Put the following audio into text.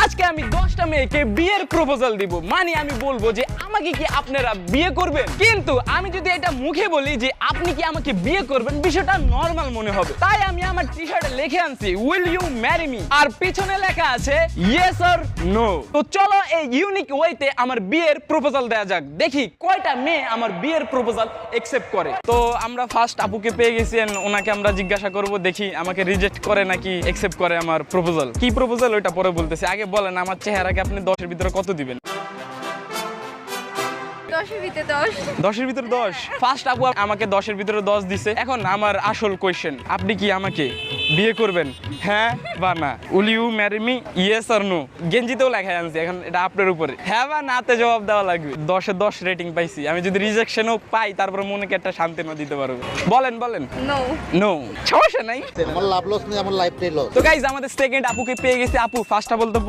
আজকে আমি 10টা মেয়েকে বিয়ের প্রপোজাল দিব, মানে আমি বলবো যে আমাকে কি আপনারা বিয়ে করবেন। কিন্তু আমি যদি এটা মুখে বলি যে আপনি কি আমাকে বিয়ে করবেন, বিষয়টা নরমাল মনে হবে। তাই আমি আমার টি-শার্টে লিখে আনছি উইল ইউ ম্যারি মি, আর পিছনে লেখা আছে ইয়েস অর নো। তো চলো এই ইউনিক ওয়েতে আমার বিয়ের প্রপোজাল দেয়া যাক, দেখি কয়টা মেয়ে আমার বিয়ের প্রপোজাল একসেপ্ট করে। তো আমরা ফার্স্ট আপুকে পেয়ে গেছি, ওনাকে আমরা জিজ্ঞাসা করব, দেখি আমাকে রিজেক্ট করে নাকি একসেপ্ট করে আমার প্রপোজাল। কি প্রপোজাল ওইটা পরে বলতেছি, আগে বলেন আমার চেহারাকে আপনি 10-এর ভিতরে কত দিবেন? 10-এর ভিতরে 10। 10-এর ভিতরে 10? ফার্স্ট আপু আমাকে 10-এর ভিতরে 10 দিছে। এখন আমার আসল কোয়েশ্চেন, আপনি কি আমাকে বিয়ে করবেন, হ্যাঁ বা না? Will you marry me, yes or no? গেঞ্জিতেও লেখা আনছি, এখন এটা আপনার উপরে, হ্যাঁ বা নাতে জবাব দেওয়া লাগবে। 10-এ 10 রেটিং পাইছি আমি, যদি রিজেকশনও পাই তারপর মনেকে একটা শান্তি না দিতে পারবো। বলেন বলেন। নো। নো, সমস্যা নাই। আমার লাভ লস নেই, আমার লাইফটাই লস। তো গাইজ আমাদের সেকেন্ড আপুকে পেয়ে গেছে। আপু ফার্স্ট অফ অল তো